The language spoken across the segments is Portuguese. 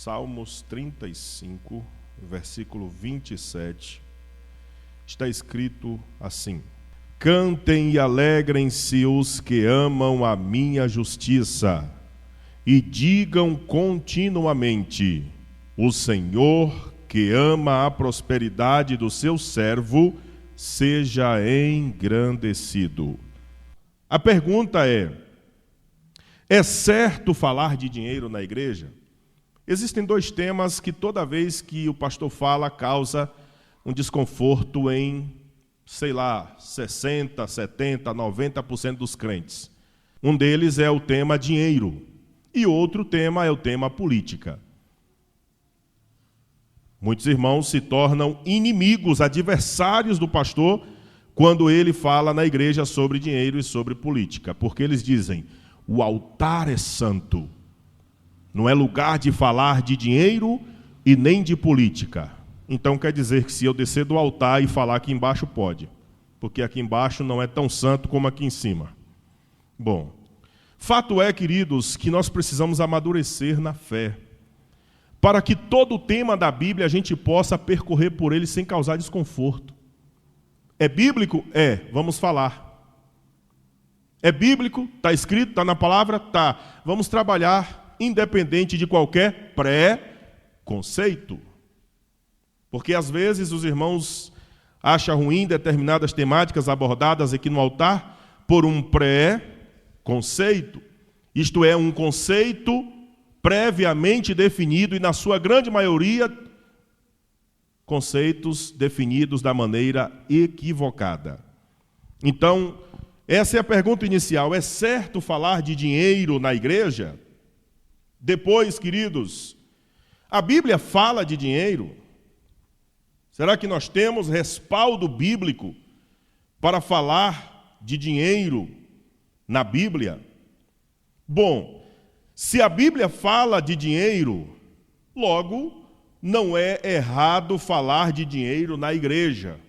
Salmos 35, versículo 27, está escrito assim: Cantem e alegrem-se os que amam a minha justiça, e digam continuamente: o Senhor, que ama a prosperidade do seu servo, seja engrandecido. A pergunta é certo falar de dinheiro na igreja? Existem dois temas que toda vez que o pastor fala, causa um desconforto em, 60%, 70%, 90% dos crentes. Um deles é o tema dinheiro, e outro tema é o tema política. Muitos irmãos se tornam inimigos, adversários do pastor, quando ele fala na igreja sobre dinheiro e sobre política, porque eles dizem: o altar é santo, não é lugar de falar de dinheiro e nem de política. Então quer dizer que se eu descer do altar e falar aqui embaixo, pode, porque aqui embaixo não é tão santo como aqui em cima. Bom, fato é, queridos, que nós precisamos amadurecer na fé, para que todo o tema da Bíblia a gente possa percorrer por ele sem causar desconforto. É bíblico? É, vamos falar. É bíblico? Está escrito? Está na palavra? Está. Vamos trabalhar independente de qualquer pré-conceito. Porque às vezes os irmãos acham ruim determinadas temáticas abordadas aqui no altar por um pré-conceito. Isto é, um conceito previamente definido e, na sua grande maioria, conceitos definidos da maneira equivocada. Então, essa é a pergunta inicial: é certo falar de dinheiro na igreja? Depois, queridos, a Bíblia fala de dinheiro? Será que nós temos respaldo bíblico para falar de dinheiro na Bíblia? Bom, se a Bíblia fala de dinheiro, logo não é errado falar de dinheiro na igreja.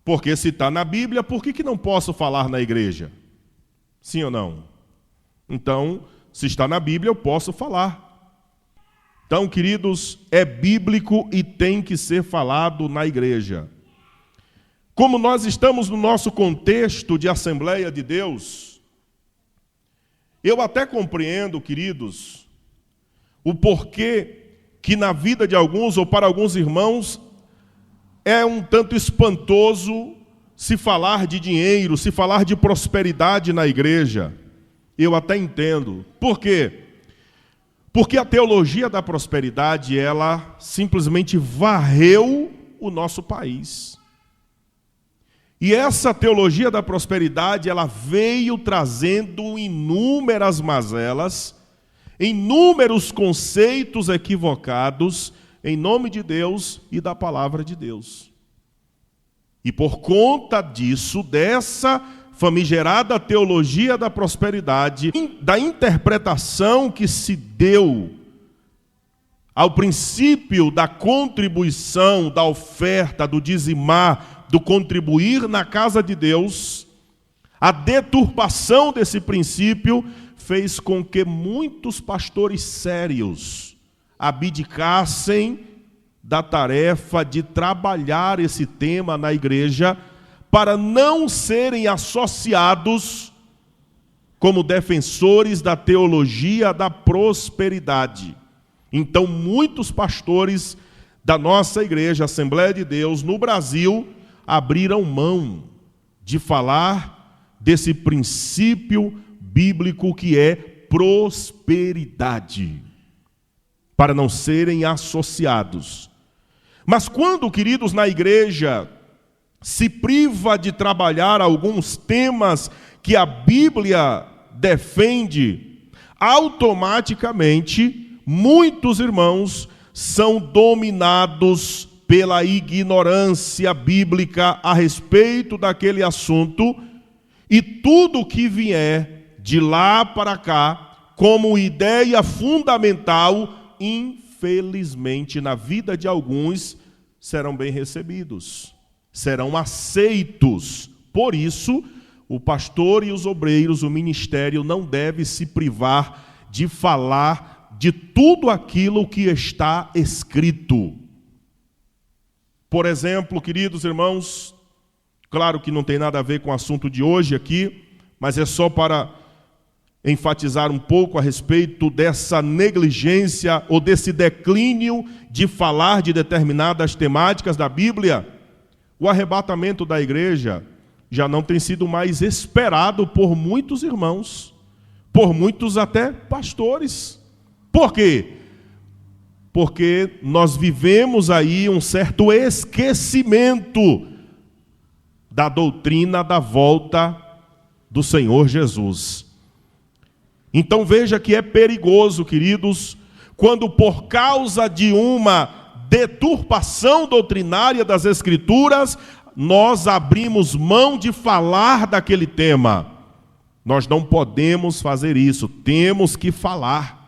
Porque se está na Bíblia, por que não posso falar na igreja? Sim ou não? Então, se está na Bíblia, eu posso falar. Então, queridos, é bíblico e tem que ser falado na igreja. Como nós estamos no nosso contexto de Assembleia de Deus, eu até compreendo, queridos, o porquê que na vida de alguns ou para alguns irmãos é um tanto espantoso se falar de dinheiro, se falar de prosperidade na igreja. Eu até entendo. Por quê? Porque a teologia da prosperidade, ela simplesmente varreu o nosso país. E essa teologia da prosperidade, ela veio trazendo inúmeras mazelas, inúmeros conceitos equivocados, em nome de Deus e da palavra de Deus. E por conta disso, dessa famigerada teologia da prosperidade, da interpretação que se deu ao princípio da contribuição, da oferta, do dizimar, do contribuir na casa de Deus, a deturpação desse princípio fez com que muitos pastores sérios abdicassem da tarefa de trabalhar esse tema na igreja, para não serem associados como defensores da teologia da prosperidade. Então, muitos pastores da nossa igreja, Assembleia de Deus, no Brasil, abriram mão de falar desse princípio bíblico que é prosperidade, para não serem associados. Mas quando, queridos, na igreja se priva de trabalhar alguns temas que a Bíblia defende, automaticamente muitos irmãos são dominados pela ignorância bíblica a respeito daquele assunto, e tudo que vier de lá para cá como ideia fundamental, infelizmente na vida de alguns, serão bem recebidos, serão aceitos. Por isso, o pastor e os obreiros, o ministério, não deve se privar de falar de tudo aquilo que está escrito. Por exemplo, queridos irmãos, claro que não tem nada a ver com o assunto de hoje aqui, mas é só para enfatizar um pouco a respeito dessa negligência ou desse declínio de falar de determinadas temáticas da Bíblia. O arrebatamento da igreja já não tem sido mais esperado por muitos irmãos, por muitos até pastores. Por quê? Porque nós vivemos aí um certo esquecimento da doutrina da volta do Senhor Jesus. Então veja que é perigoso, queridos, quando por causa de uma deturpação doutrinária das Escrituras, nós abrimos mão de falar daquele tema. Nós não podemos fazer isso, temos que falar.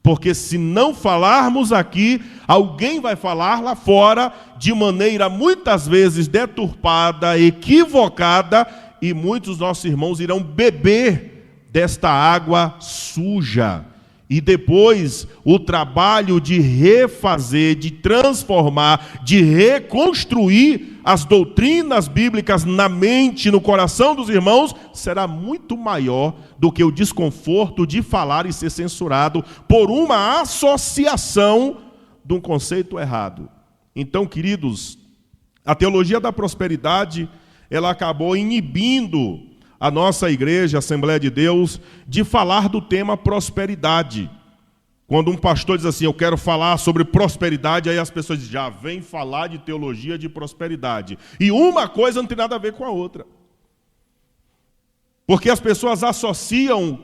Porque se não falarmos aqui, alguém vai falar lá fora de maneira muitas vezes deturpada, equivocada, e muitos dos nossos irmãos irão beber desta água suja. E depois o trabalho de refazer, de transformar, de reconstruir as doutrinas bíblicas na mente, no coração dos irmãos, será muito maior do que o desconforto de falar e ser censurado por uma associação de um conceito errado. Então, queridos, a teologia da prosperidade, ela acabou inibindo a nossa igreja, a Assembleia de Deus, de falar do tema prosperidade. Quando um pastor diz assim, eu quero falar sobre prosperidade, aí as pessoas dizem, já vem falar de teologia de prosperidade. E uma coisa não tem nada a ver com a outra. Porque as pessoas associam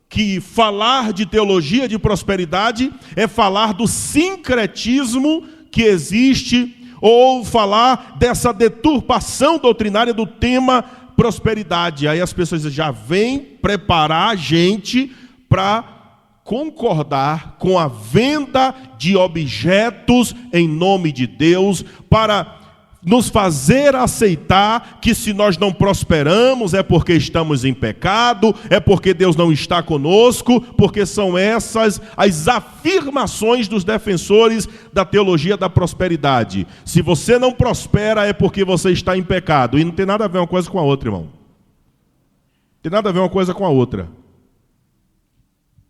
que falar de teologia de prosperidade é falar do sincretismo que existe, ou falar dessa deturpação doutrinária do tema prosperidade. Aí as pessoas já vêm preparar a gente para concordar com a venda de objetos em nome de Deus, para nos fazer aceitar que se nós não prosperamos é porque estamos em pecado, é porque Deus não está conosco, porque são essas as afirmações dos defensores da teologia da prosperidade. Se você não prospera é porque você está em pecado. E não tem nada a ver uma coisa com a outra, irmão. Não tem nada a ver uma coisa com a outra.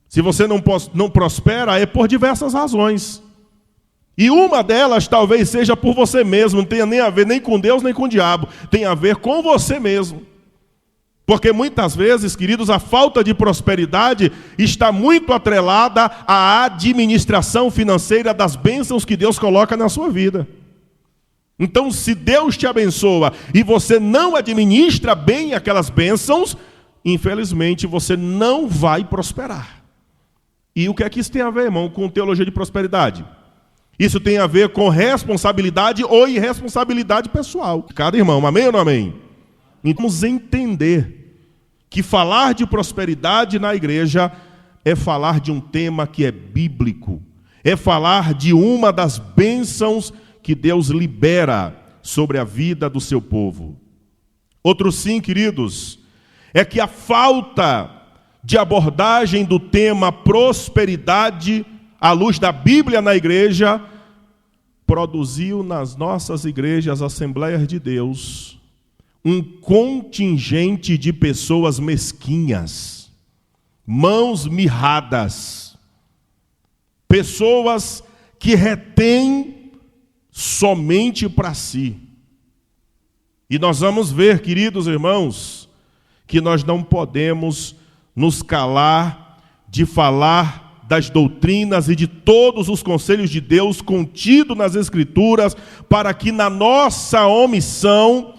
Se você não prospera é por diversas razões. E uma delas talvez seja por você mesmo, não tenha nem a ver nem com Deus nem com o diabo, tem a ver com você mesmo. Porque muitas vezes, queridos, a falta de prosperidade está muito atrelada à administração financeira das bênçãos que Deus coloca na sua vida. Então, se Deus te abençoa e você não administra bem aquelas bênçãos, infelizmente você não vai prosperar. E o que é que isso tem a ver, irmão, com teologia de prosperidade? Isso tem a ver com responsabilidade ou irresponsabilidade pessoal. Cada irmão, amém ou não amém? Então, vamos entender que falar de prosperidade na igreja é falar de um tema que é bíblico. É falar de uma das bênçãos que Deus libera sobre a vida do seu povo. Outro sim, queridos, é que a falta de abordagem do tema prosperidade à luz da Bíblia na igreja produziu nas nossas igrejas, Assembleias de Deus, um contingente de pessoas mesquinhas, mãos mirradas, pessoas que retêm somente para si. E nós vamos ver, queridos irmãos, que nós não podemos nos calar de falar das doutrinas e de todos os conselhos de Deus contidos nas Escrituras, para que na nossa omissão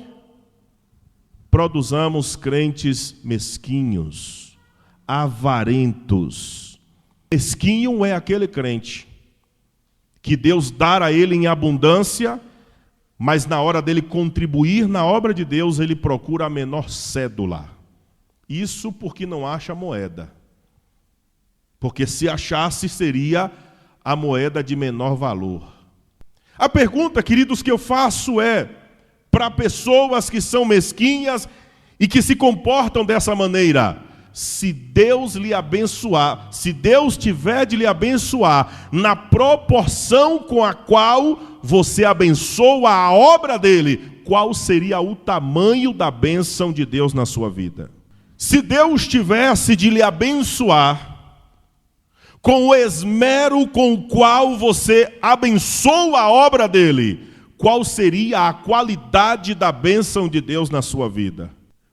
produzamos crentes mesquinhos, avarentos. Mesquinho é aquele crente que Deus dá a ele em abundância, mas na hora dele contribuir na obra de Deus, ele procura a menor cédula. Isso porque não acha moeda. Porque se achasse, seria a moeda de menor valor. A pergunta, queridos, que eu faço é, para pessoas que são mesquinhas e que se comportam dessa maneira, se Deus lhe abençoar, se Deus tiver de lhe abençoar na proporção com a qual você abençoa a obra dele, qual seria o tamanho da bênção de Deus na sua vida? Se Deus tivesse de lhe abençoar com o esmero com o qual você abençoa a obra dele, qual seria a qualidade da bênção de Deus na sua vida?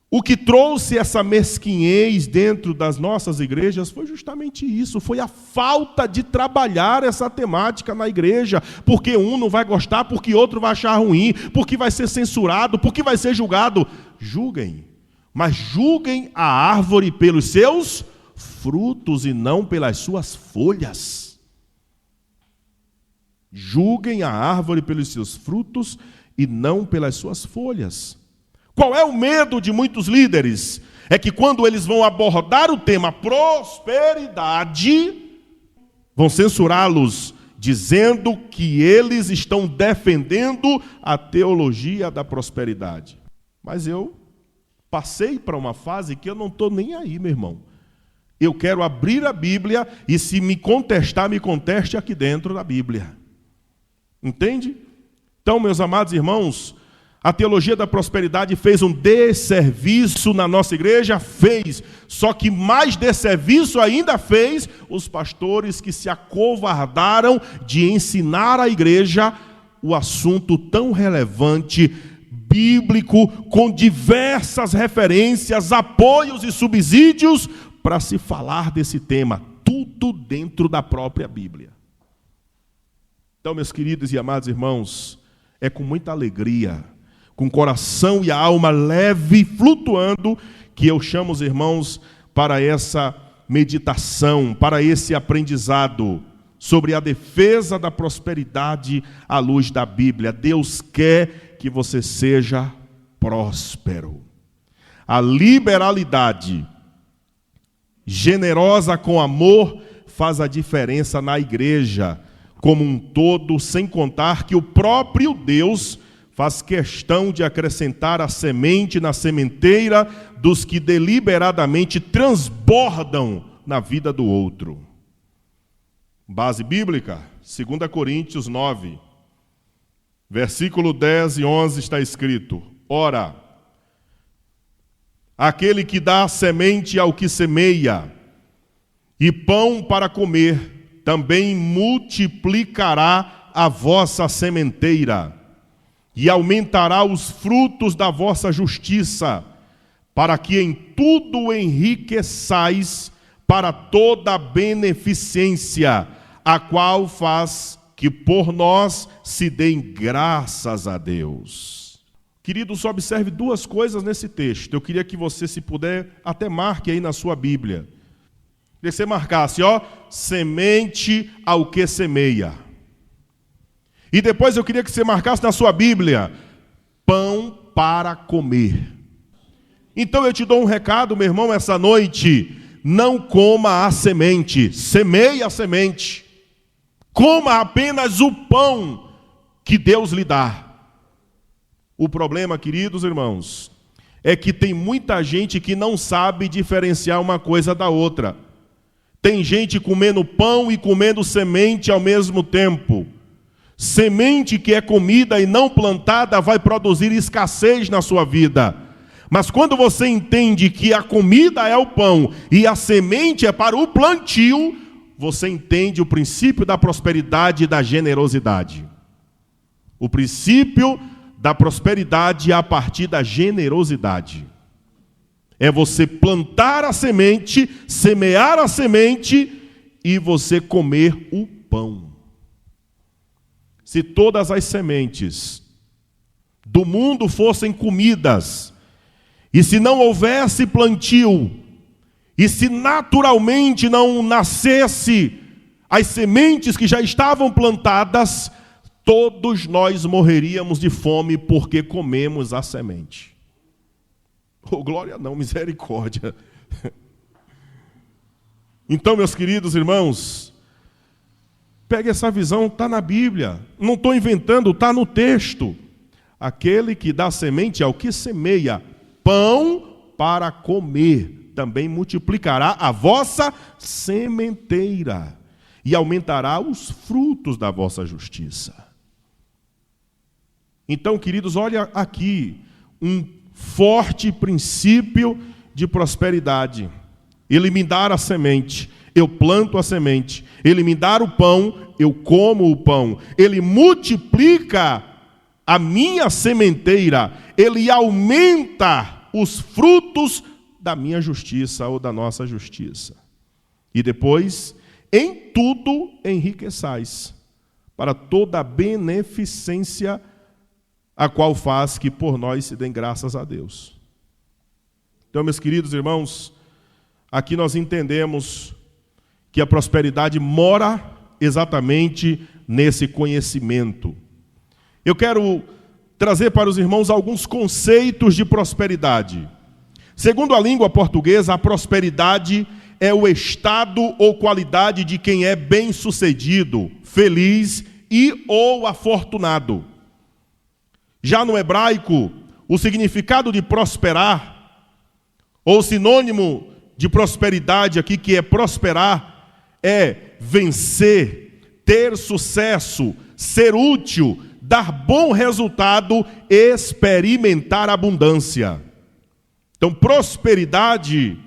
O que trouxe essa mesquinhez dentro das nossas igrejas foi justamente isso, foi a falta de trabalhar essa temática na igreja, porque um não vai gostar, porque outro vai achar ruim, porque vai ser censurado, porque vai ser julgado. Julguem, mas julguem a árvore pelos seus frutos e não pelas suas folhas. Julguem a árvore pelos seus frutos e não pelas suas folhas. Qual é o medo de muitos líderes? É que quando eles vão abordar o tema prosperidade, vão censurá-los, dizendo que eles estão defendendo a teologia da prosperidade. Mas eu passei para uma fase que eu não estou nem aí, meu irmão. Eu quero abrir a Bíblia e se me contestar, me conteste aqui dentro da Bíblia. Entende? Então, meus amados irmãos, a teologia da prosperidade fez um desserviço na nossa igreja? Fez. Só que mais desserviço ainda fez os pastores que se acovardaram de ensinar à igreja o assunto tão relevante, bíblico, com diversas referências, apoios e subsídios para se falar desse tema. Tudo dentro da própria Bíblia. Então, meus queridos e amados irmãos, é com muita alegria, com o coração e a alma leve, flutuando, que eu chamo os irmãos para essa meditação, para esse aprendizado sobre a defesa da prosperidade à luz da Bíblia. Deus quer que você seja próspero. A liberalidade, generosa com amor, faz a diferença na igreja como um todo, sem contar que o próprio Deus faz questão de acrescentar a semente na sementeira dos que deliberadamente transbordam na vida do outro. Base bíblica, 2 Coríntios 9, versículo 10 e 11 está escrito: ora, aquele que dá semente ao que semeia e pão para comer, também multiplicará a vossa sementeira e aumentará os frutos da vossa justiça, para que em tudo enriqueçais para toda beneficência, a qual faz que por nós se deem graças a Deus. Queridos, observe duas coisas nesse texto. Eu queria que você, se puder, até marque aí na sua Bíblia. Que você marcasse, semente ao que semeia. E depois eu queria que você marcasse na sua Bíblia, pão para comer. Então eu te dou um recado, meu irmão, essa noite: não coma a semente, semeie a semente. Coma apenas o pão que Deus lhe dá. O problema, queridos irmãos, é que tem muita gente que não sabe diferenciar uma coisa da outra. Tem gente comendo pão e comendo semente ao mesmo tempo. Semente que é comida e não plantada vai produzir escassez na sua vida. Mas quando você entende que a comida é o pão e a semente é para o plantio, você entende o princípio da prosperidade e da generosidade. O princípio da prosperidade é a partir da generosidade. É você plantar a semente, semear a semente e você comer o pão. Se todas as sementes do mundo fossem comidas, e se não houvesse plantio, e se naturalmente não nascesse as sementes que já estavam plantadas, todos nós morreríamos de fome porque comemos a semente. Oh, glória não, misericórdia. Então, meus queridos irmãos, pegue essa visão, está na Bíblia. Não estou inventando, está no texto. Aquele que dá semente ao que semeia, pão para comer, também multiplicará a vossa sementeira e aumentará os frutos da vossa justiça. Então, queridos, olha aqui um forte princípio de prosperidade. Ele me dá a semente, eu planto a semente. Ele me dá o pão, eu como o pão. Ele multiplica a minha sementeira, ele aumenta os frutos da minha justiça ou da nossa justiça. E depois, em tudo enriqueçais, para toda a beneficência a qual faz que por nós se dêem graças a Deus. Então, meus queridos irmãos, aqui nós entendemos que a prosperidade mora exatamente nesse conhecimento. Eu quero trazer para os irmãos alguns conceitos de prosperidade. Segundo a língua portuguesa, a prosperidade é o estado ou qualidade de quem é bem-sucedido, feliz e ou afortunado. Já no hebraico, o significado de prosperar, ou sinônimo de prosperidade aqui, que é prosperar, é vencer, ter sucesso, ser útil, dar bom resultado, experimentar abundância. Então, prosperidade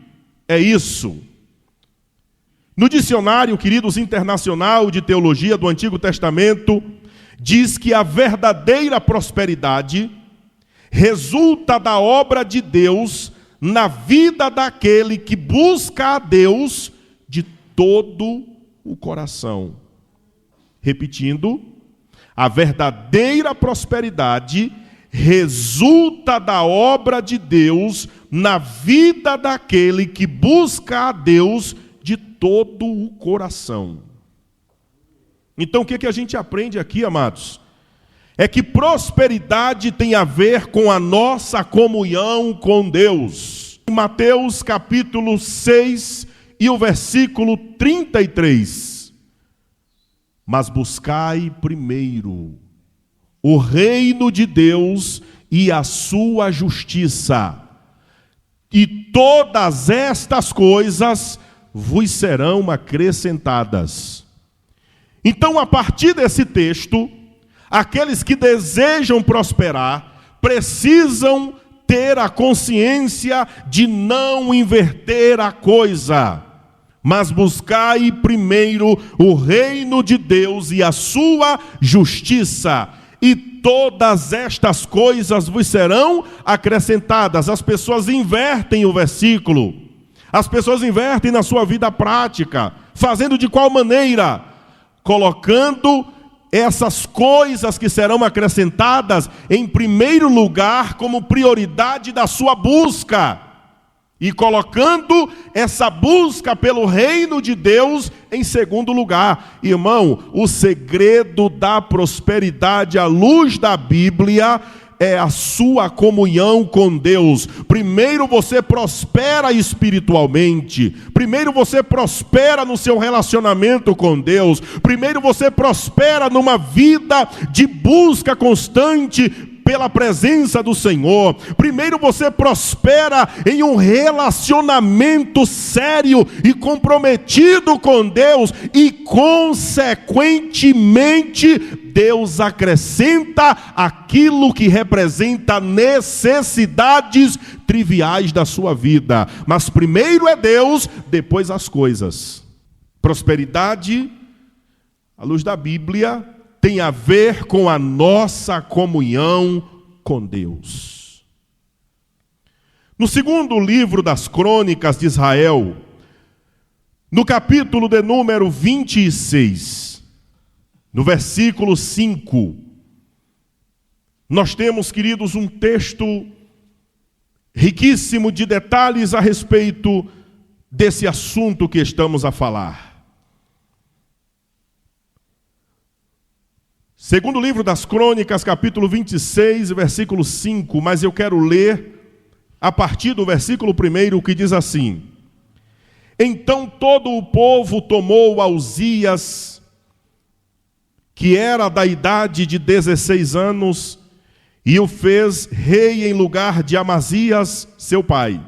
é isso. No dicionário, queridos, internacional de teologia do Antigo Testamento, diz que a verdadeira prosperidade resulta da obra de Deus na vida daquele que busca a Deus de todo o coração. Repetindo, a verdadeira prosperidade resulta da obra de Deus na vida daquele que busca a Deus de todo o coração. Então, o que a gente aprende aqui, amados? É que prosperidade tem a ver com a nossa comunhão com Deus. Em Mateus capítulo 6 e o versículo 33. Mas buscai primeiro o reino de Deus e a sua justiça, e todas estas coisas vos serão acrescentadas. Então, a partir desse texto, aqueles que desejam prosperar precisam ter a consciência de não inverter a coisa, mas buscai primeiro o reino de Deus e a sua justiça, e todas estas coisas vos serão acrescentadas. As pessoas invertem o versículo, as pessoas invertem na sua vida prática, fazendo de qual maneira? Colocando essas coisas que serão acrescentadas em primeiro lugar como prioridade da sua busca, e colocando essa busca pelo reino de Deus em segundo lugar. Irmão, o segredo da prosperidade à luz da Bíblia é a sua comunhão com Deus. Primeiro você prospera espiritualmente. Primeiro você prospera no seu relacionamento com Deus. Primeiro você prospera numa vida de busca constante pela presença do Senhor. Primeiro você prospera em um relacionamento sério e comprometido com Deus, e consequentemente Deus acrescenta aquilo que representa necessidades triviais da sua vida. Mas primeiro é Deus, depois as coisas. Prosperidade, à luz da Bíblia, tem a ver com a nossa comunhão com Deus. No segundo livro das Crônicas de Israel, no capítulo de número 26, no versículo 5, nós temos, queridos, um texto riquíssimo de detalhes a respeito desse assunto que estamos a falar. Segundo livro das Crônicas, capítulo 26, versículo 5, mas eu quero ler a partir do versículo 1, que diz assim: Então todo o povo tomou a Uzias, que era da idade de 16 anos, e o fez rei em lugar de Amazias, seu pai.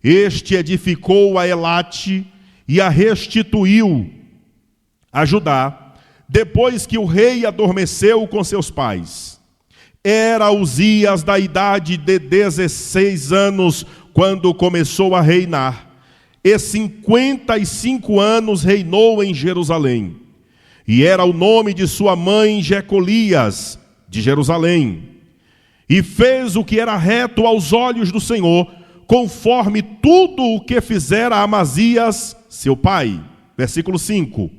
Este edificou a Elate e a restituiu a Judá, depois que o rei adormeceu com seus pais. Era Uzias da idade de 16 anos quando começou a reinar, e 55 anos reinou em Jerusalém. E era o nome de sua mãe Jecolias, de Jerusalém. E fez o que era reto aos olhos do Senhor, conforme tudo o que fizera Amazias, seu pai. Versículo 5.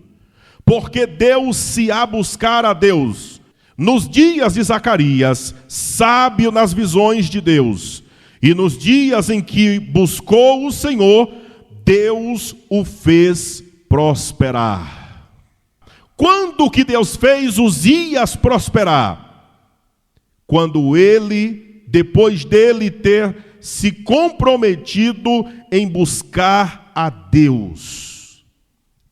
Porque deu-se a buscar a Deus nos dias de Zacarias, sábio nas visões de Deus. E nos dias em que buscou o Senhor, Deus o fez prosperar. Quando que Deus fez Uzias prosperar? Quando ele, depois dele ter se comprometido em buscar a Deus.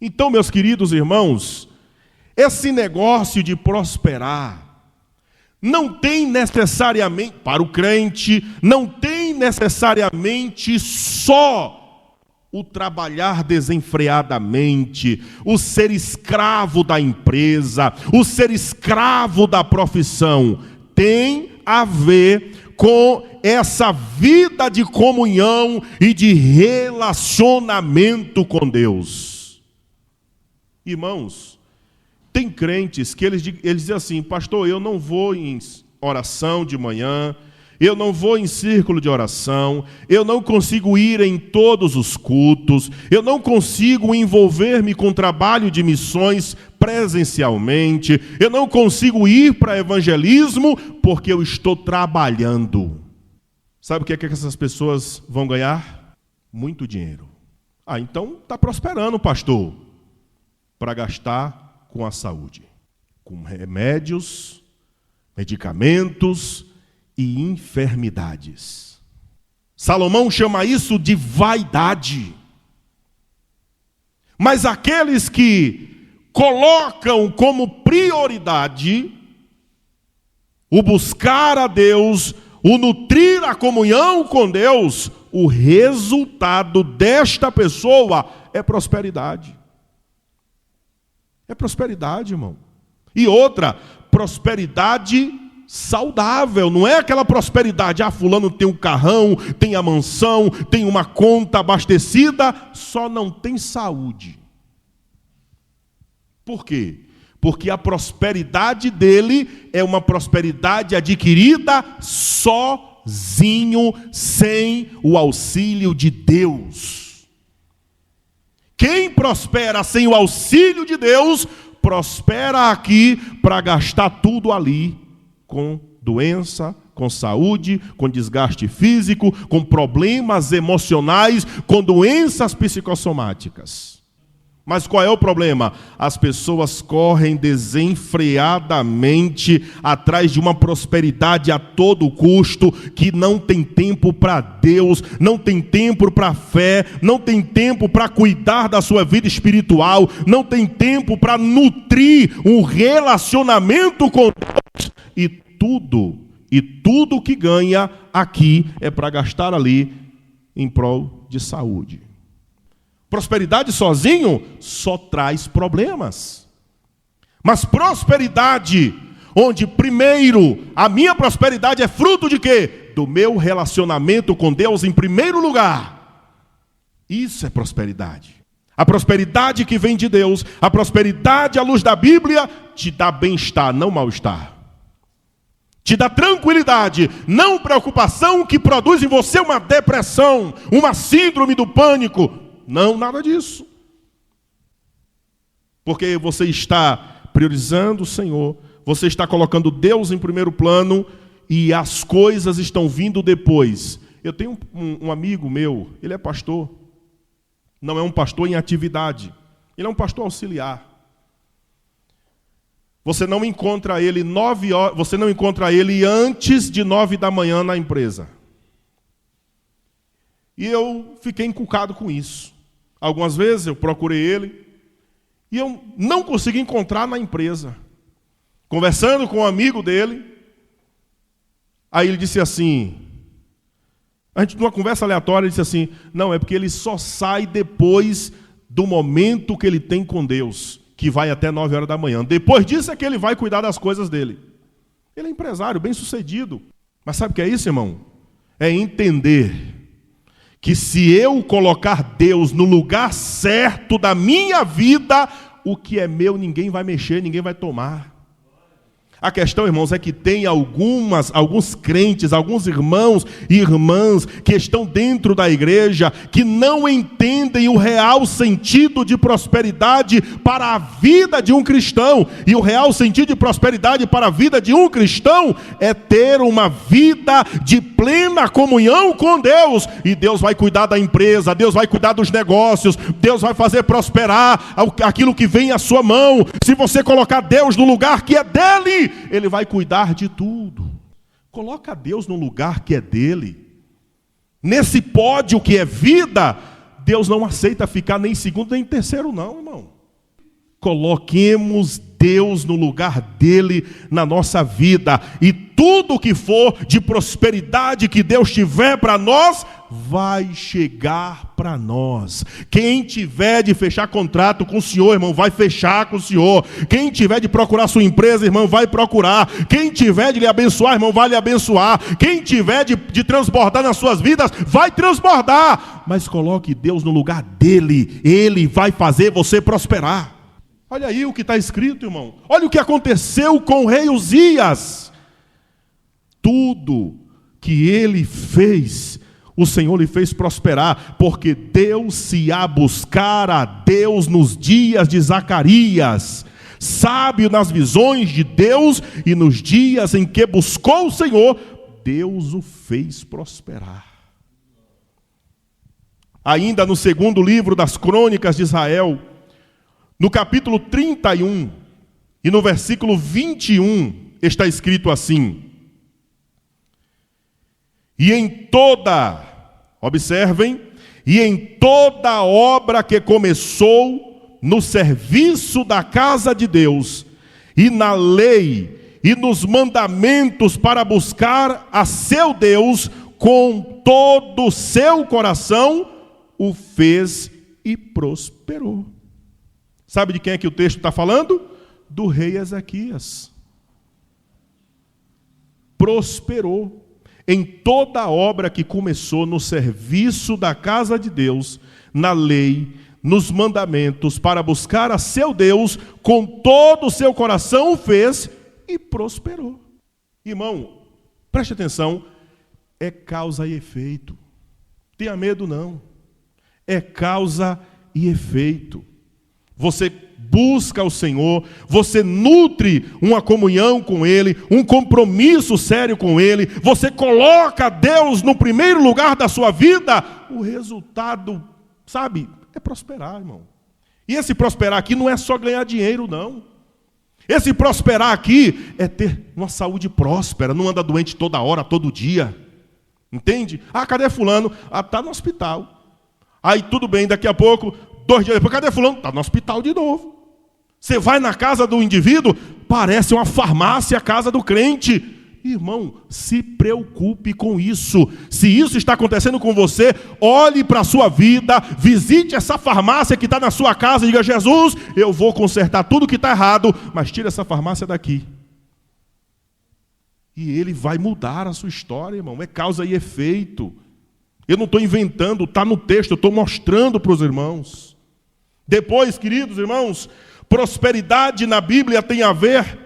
Então, meus queridos irmãos, esse negócio de prosperar não tem necessariamente, para o crente, não tem necessariamente só o trabalhar desenfreadamente, o ser escravo da empresa, o ser escravo da profissão. Tem a ver com essa vida de comunhão e de relacionamento com Deus. Irmãos, tem crentes que eles dizem assim: pastor, eu não vou em oração de manhã, eu não vou em círculo de oração, eu não consigo ir em todos os cultos, eu não consigo envolver-me com trabalho de missões presencialmente, eu não consigo ir para evangelismo porque eu estou trabalhando. Sabe o que é que essas pessoas vão ganhar? Muito dinheiro. Ah, então está prosperando, pastor, para gastar com a saúde, com remédios, medicamentos e enfermidades. Salomão chama isso de vaidade. Mas aqueles que colocam como prioridade o buscar a Deus, o nutrir a comunhão com Deus, o resultado desta pessoa é prosperidade. É prosperidade, irmão. E outra, prosperidade saudável, não é aquela prosperidade, fulano tem um carrão, tem a mansão, tem uma conta abastecida, só não tem saúde. Por quê? Porque a prosperidade dele é uma prosperidade adquirida sozinho, sem o auxílio de Deus. Quem prospera sem o auxílio de Deus, prospera aqui para gastar tudo ali, com doença, com saúde, com desgaste físico, com problemas emocionais, com doenças psicossomáticas. Mas qual é o problema? As pessoas correm desenfreadamente atrás de uma prosperidade a todo custo, que não tem tempo para Deus, não tem tempo para a fé, não tem tempo para cuidar da sua vida espiritual, não tem tempo para nutrir um relacionamento com Deus. E tudo que ganha aqui é para gastar ali em prol de saúde. Prosperidade sozinho só traz problemas. Mas prosperidade, onde primeiro a minha prosperidade é fruto de quê? Do meu relacionamento com Deus em primeiro lugar. Isso é prosperidade. A prosperidade que vem de Deus, a prosperidade à luz da Bíblia, te dá bem-estar, não mal-estar. Te dá tranquilidade, não preocupação que produz em você uma depressão, uma síndrome do pânico. Não, nada disso. Porque você está priorizando o Senhor, você está colocando Deus em primeiro plano e as coisas estão vindo depois. Eu tenho um amigo meu, ele é pastor. Não é um pastor em atividade, ele é um pastor auxiliar. Você não encontra ele 9 horas, você não encontra ele antes de 9 da manhã na empresa. E eu fiquei encucado com isso. Algumas vezes eu procurei ele e eu não consegui encontrar na empresa. Conversando com um amigo dele, aí ele disse assim: A gente, numa conversa aleatória, disse assim: não, é porque ele só sai depois do momento que ele tem com Deus, que vai até 9 horas da manhã. Depois disso é que ele vai cuidar das coisas dele. Ele é empresário, bem sucedido. Mas sabe o que é isso, irmão? É entender que se eu colocar Deus no lugar certo da minha vida, o que é meu ninguém vai mexer, ninguém vai tomar. A questão, irmãos, é que tem alguns crentes, alguns irmãos e irmãs que estão dentro da igreja que não entendem o real sentido de prosperidade para a vida de um cristão. E o real sentido de prosperidade para a vida de um cristão é ter uma vida de plena comunhão com Deus. E Deus vai cuidar da empresa, Deus vai cuidar dos negócios, Deus vai fazer prosperar aquilo que vem à sua mão. Se você colocar Deus no lugar que é dele, Ele vai cuidar de tudo. Coloca Deus no lugar que é dele. Nesse pódio que é vida, Deus não aceita ficar nem em segundo nem em terceiro não, irmão. Coloquemos Deus no lugar dele na nossa vida. E tudo que for de prosperidade que Deus tiver para nós, vai chegar para nós. Quem tiver de fechar contrato com o Senhor, irmão, vai fechar com o Senhor. Quem tiver de procurar sua empresa, irmão, vai procurar. Quem tiver de lhe abençoar, irmão, vai lhe abençoar. Quem tiver de transbordar nas suas vidas, vai transbordar. Mas coloque Deus no lugar dele. Ele vai fazer você prosperar. Olha aí o que está escrito, irmão. Olha o que aconteceu com o rei Uzias. Tudo que ele fez, o Senhor lhe fez prosperar, porque deu-se a buscar a Deus nos dias de Zacarias, sábio nas visões de Deus, e nos dias em que buscou o Senhor, Deus o fez prosperar. Ainda no segundo livro das Crônicas de Israel, no capítulo 31 e no versículo 21, está escrito assim: e em toda, observem, e em toda obra que começou no serviço da casa de Deus, e na lei, e nos mandamentos para buscar a seu Deus, com todo o seu coração, o fez e prosperou. Sabe de quem é que o texto está falando? Do rei Ezequias. Prosperou em toda a obra que começou no serviço da casa de Deus, na lei, nos mandamentos, para buscar a seu Deus, com todo o seu coração o fez e prosperou. Irmão, preste atenção, é causa e efeito. Tenha medo não. É causa e efeito. Você busca o Senhor, você nutre uma comunhão com Ele, um compromisso sério com Ele, você coloca Deus no primeiro lugar da sua vida, o resultado, sabe, é prosperar, irmão. E esse prosperar aqui não é só ganhar dinheiro, não. Esse prosperar aqui é ter uma saúde próspera, não anda doente toda hora, todo dia. Entende? Ah, cadê fulano? Ah, está no hospital. Aí tudo bem, daqui a pouco, 2 dias depois, cadê fulano? Está no hospital de novo. Você vai na casa do indivíduo, parece uma farmácia a casa do crente. Irmão, se preocupe com isso. Se isso está acontecendo com você, olhe para a sua vida, visite essa farmácia que está na sua casa e diga: Jesus, eu vou consertar tudo que está errado, mas tira essa farmácia daqui. E ele vai mudar a sua história, irmão. É causa e efeito. Eu não estou inventando, está no texto, eu estou mostrando para os irmãos. Depois, queridos irmãos, prosperidade na Bíblia tem a ver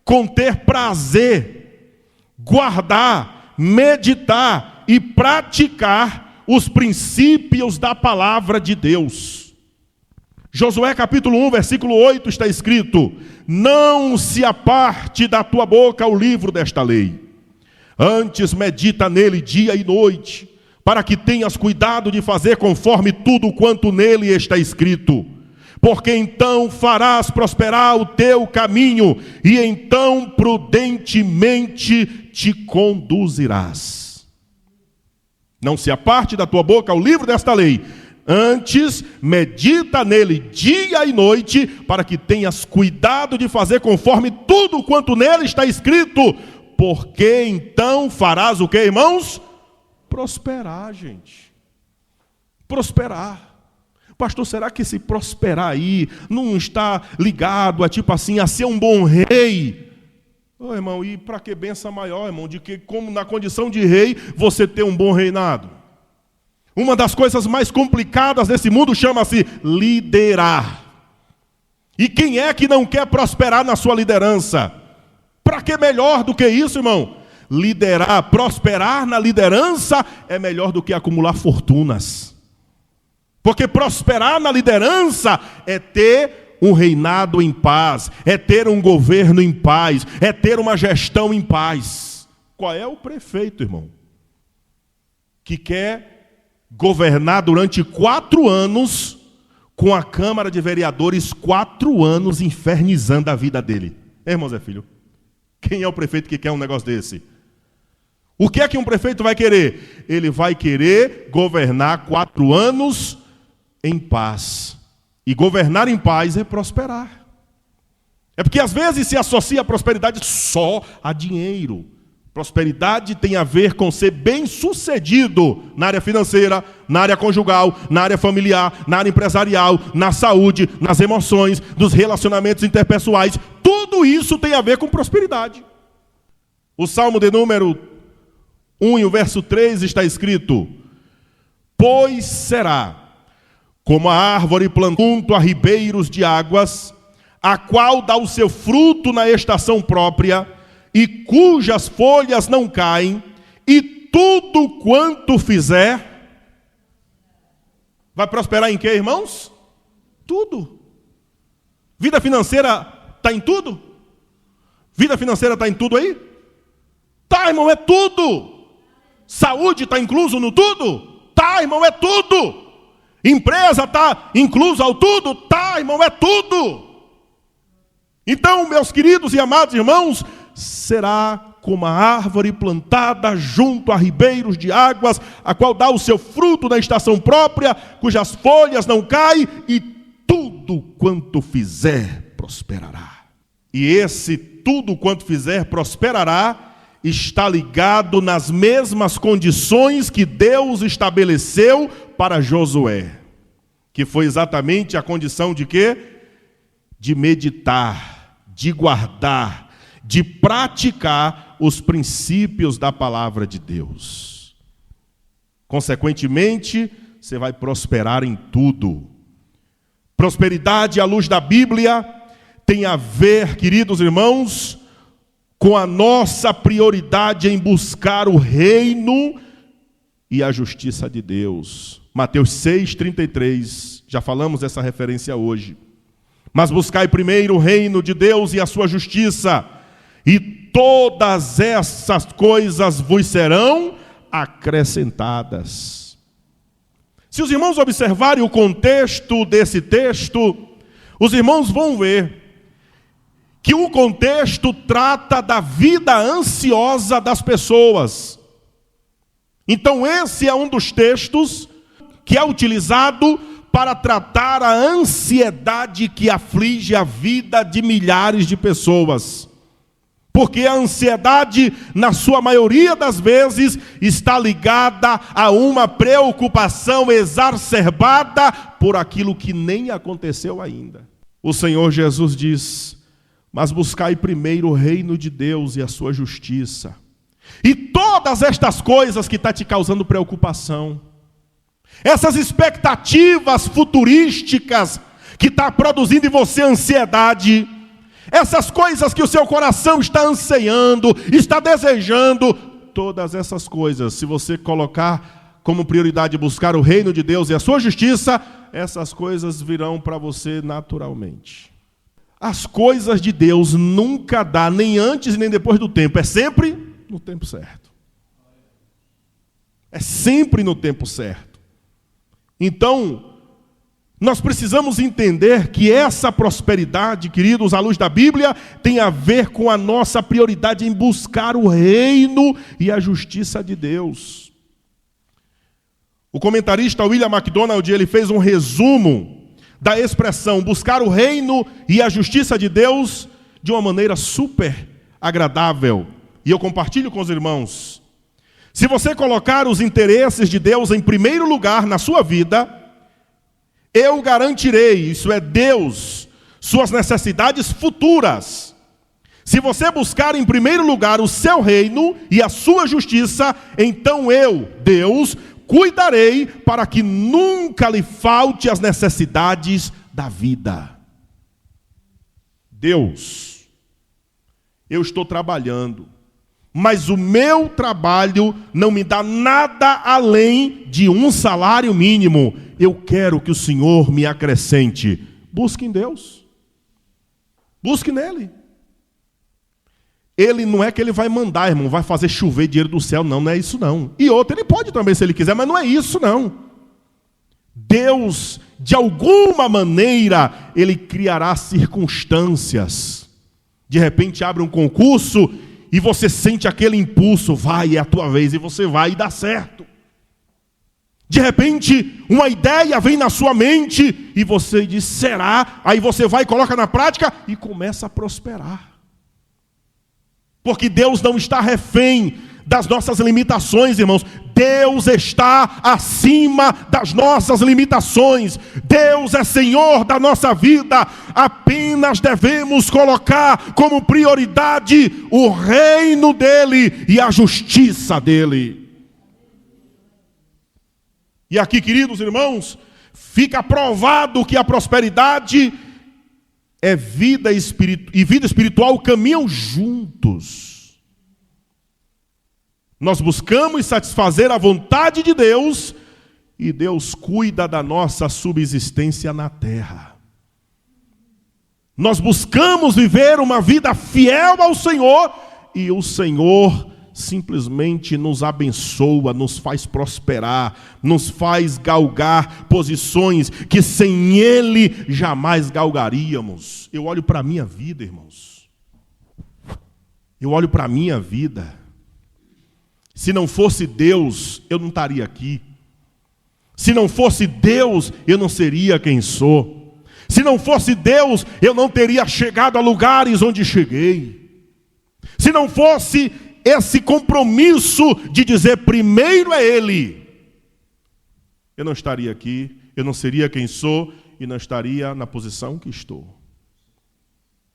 com ter prazer, guardar, meditar e praticar os princípios da palavra de Deus. Josué capítulo 1, versículo 8 está escrito: não se aparte da tua boca o livro desta lei, antes medita nele dia e noite, para que tenhas cuidado de fazer conforme tudo quanto nele está escrito. Porque então farás prosperar o teu caminho, e então prudentemente te conduzirás. Não se aparte da tua boca o livro desta lei, antes medita nele dia e noite, para que tenhas cuidado de fazer conforme tudo quanto nele está escrito. Porque então farás o que, irmãos? Prosperar, gente. Prosperar. Pastor, será que esse prosperar aí não está ligado a tipo assim, a ser um bom rei? Ô, irmão, e para que benção maior, irmão, de que como na condição de rei você ter um bom reinado? Uma das coisas mais complicadas desse mundo chama-se liderar. E quem é que não quer prosperar na sua liderança? Para que melhor do que isso, irmão? Liderar, prosperar na liderança é melhor do que acumular fortunas. Porque prosperar na liderança é ter um reinado em paz, é ter um governo em paz, é ter uma gestão em paz. Qual é o prefeito, irmão, que quer governar durante 4 anos com a Câmara de Vereadores 4 anos infernizando a vida dele? Irmão Zé Filho, quem é o prefeito que quer um negócio desse? O que é que um prefeito vai querer? Ele vai querer governar 4 anos em paz. E governar em paz é prosperar. É porque às vezes se associa a prosperidade só a dinheiro. Prosperidade tem a ver com ser bem-sucedido na área financeira, na área conjugal, na área familiar, na área empresarial, na saúde, nas emoções, nos relacionamentos interpessoais. Tudo isso tem a ver com prosperidade. O Salmo de número 1 e o verso 3 está escrito: pois será como a árvore plantada junto a ribeiros de águas, a qual dá o seu fruto na estação própria, e cujas folhas não caem, e tudo quanto fizer, vai prosperar em quê, irmãos? Tudo. Vida financeira está em tudo? Vida financeira está em tudo aí? Tá, irmão, é tudo. Saúde está incluso no tudo? Tá, irmão, é tudo. Empresa está inclusa ao tudo? Tá, irmão, é tudo. Então, meus queridos e amados irmãos, será como a árvore plantada junto a ribeiros de águas, a qual dá o seu fruto na estação própria, cujas folhas não caem, e tudo quanto fizer prosperará. E esse tudo quanto fizer prosperará está ligado nas mesmas condições que Deus estabeleceu para Josué, que foi exatamente a condição de quê? De meditar, de guardar, de praticar os princípios da palavra de Deus. Consequentemente, você vai prosperar em tudo. Prosperidade à luz da Bíblia tem a ver, queridos irmãos, com a nossa prioridade em buscar o reino e a justiça de Deus. Mateus 6:33, já falamos dessa referência hoje. Mas buscai primeiro o reino de Deus e a sua justiça, e todas essas coisas vos serão acrescentadas. Se os irmãos observarem o contexto desse texto, os irmãos vão ver que o contexto trata da vida ansiosa das pessoas. Então esse é um dos textos que é utilizado para tratar a ansiedade que aflige a vida de milhares de pessoas. Porque a ansiedade, na sua maioria das vezes, está ligada a uma preocupação exacerbada por aquilo que nem aconteceu ainda. O Senhor Jesus diz: mas buscai primeiro o reino de Deus e a sua justiça. E todas estas coisas que estão te causando preocupação, essas expectativas futurísticas que estão produzindo em você ansiedade, essas coisas que o seu coração está ansiando, está desejando, todas essas coisas, se você colocar como prioridade buscar o reino de Deus e a sua justiça, essas coisas virão para você naturalmente. As coisas de Deus nunca dá, nem antes nem depois do tempo, é sempre no tempo certo. É sempre no tempo certo. Então, nós precisamos entender que essa prosperidade, queridos, à luz da Bíblia, tem a ver com a nossa prioridade em buscar o reino e a justiça de Deus. O comentarista William MacDonald, ele fez um resumo da expressão buscar o reino e a justiça de Deus de uma maneira super agradável. E eu compartilho com os irmãos. Se você colocar os interesses de Deus em primeiro lugar na sua vida, eu garantirei, isso é Deus, suas necessidades futuras. Se você buscar em primeiro lugar o seu reino e a sua justiça, então eu, Deus, cuidarei para que nunca lhe falte as necessidades da vida. Deus, eu estou trabalhando, mas o meu trabalho não me dá nada além de um salário mínimo. Eu quero que o Senhor me acrescente. Busque em Deus. Busque nele. Ele não é que ele vai mandar, irmão, vai fazer chover dinheiro do céu, não é isso não. E outro, ele pode também se ele quiser, mas não é isso não. Deus, de alguma maneira, ele criará circunstâncias. De repente abre um concurso e você sente aquele impulso, vai, é a tua vez, e você vai e dá certo. De repente, uma ideia vem na sua mente e você diz, será? Aí você vai, coloca na prática e começa a prosperar. Porque Deus não está refém das nossas limitações, irmãos. Deus está acima das nossas limitações. Deus é Senhor da nossa vida. Apenas devemos colocar como prioridade o reino dele e a justiça dele. E aqui, queridos irmãos, fica provado que a prosperidade e vida espiritual caminham juntos. Nós buscamos satisfazer a vontade de Deus e Deus cuida da nossa subsistência na terra. Nós buscamos viver uma vida fiel ao Senhor e o Senhor simplesmente nos abençoa, nos faz prosperar, nos faz galgar posições que sem Ele jamais galgaríamos. Eu olho para a minha vida, irmãos. Eu olho para a minha vida. Se não fosse Deus, eu não estaria aqui. Se não fosse Deus, eu não seria quem sou. Se não fosse Deus, eu não teria chegado a lugares onde cheguei. Se não fosse esse compromisso de dizer primeiro é Ele, eu não estaria aqui, eu não seria quem sou e não estaria na posição que estou.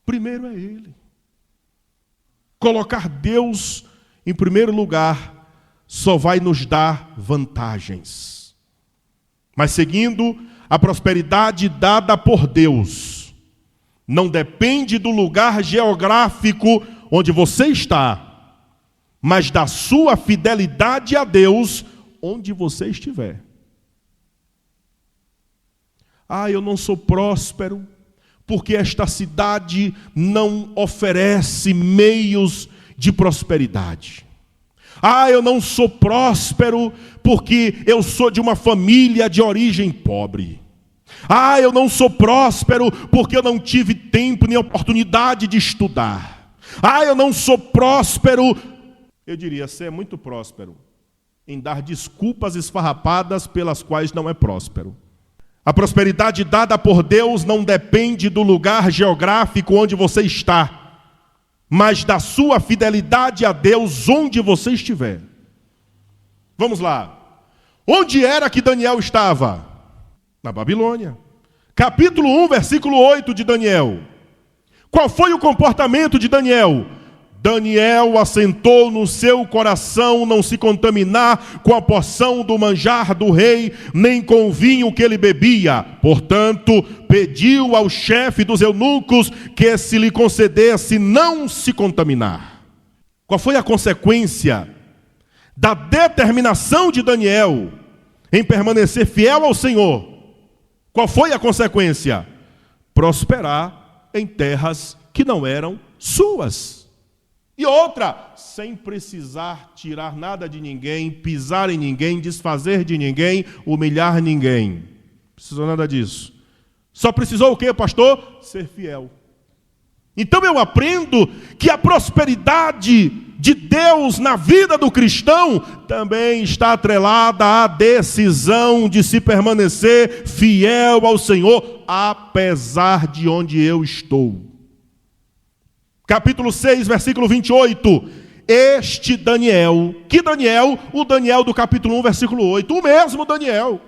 Primeiro é Ele. Colocar Deus em primeiro lugar só vai nos dar vantagens. Mas seguindo, a prosperidade dada por Deus não depende do lugar geográfico onde você está, mas da sua fidelidade a Deus onde você estiver. Eu não sou próspero porque esta cidade não oferece meios de prosperidade. Eu não sou próspero porque eu sou de uma família de origem pobre. Eu não sou próspero porque eu não tive tempo nem oportunidade de estudar. Eu não sou próspero. Eu diria, você é muito próspero em dar desculpas esfarrapadas pelas quais não é próspero. A prosperidade dada por Deus não depende do lugar geográfico onde você está, mas da sua fidelidade a Deus onde você estiver. Vamos lá. Onde era que Daniel estava? Na Babilônia. Capítulo 1, versículo 8 de Daniel. Qual foi o comportamento de Daniel? Daniel assentou no seu coração não se contaminar com a porção do manjar do rei, nem com o vinho que ele bebia. Portanto, pediu ao chefe dos eunucos que se lhe concedesse não se contaminar. Qual foi a consequência da determinação de Daniel em permanecer fiel ao Senhor? Qual foi a consequência? Prosperar em terras que não eram suas. E outra, sem precisar tirar nada de ninguém, pisar em ninguém, desfazer de ninguém, humilhar ninguém. Não precisou nada disso. Só precisou o quê, pastor? Ser fiel. Então eu aprendo que a prosperidade de Deus na vida do cristão também está atrelada à decisão de se permanecer fiel ao Senhor, apesar de onde eu estou. Capítulo 6, versículo 28. este Daniel. Que Daniel? O Daniel do capítulo 1, versículo 8. O mesmo Daniel.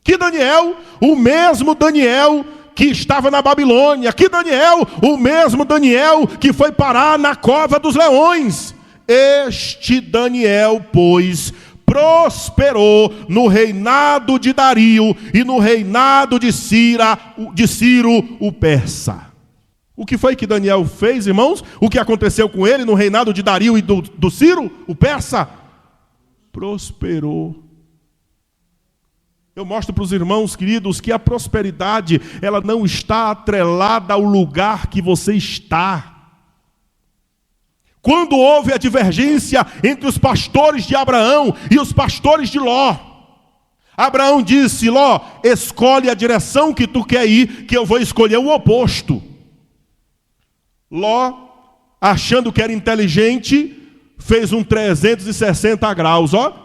Que Daniel? O mesmo Daniel que estava na Babilônia. Que Daniel? O mesmo Daniel que foi parar na cova dos leões. Este Daniel, pois, prosperou no reinado de Dario e no reinado de Ciro o persa. O que foi que Daniel fez, irmãos? O que aconteceu com ele no reinado de Dario e do Ciro o persa? Prosperou. Eu mostro para os irmãos queridos que a prosperidade, ela não está atrelada ao lugar que você está. Quando houve a divergência entre os pastores de Abraão e os pastores de Ló, Abraão disse: Ló, escolhe a direção que tu quer ir, que eu vou escolher o oposto. Ló, achando que era inteligente, fez um 360 graus, ó.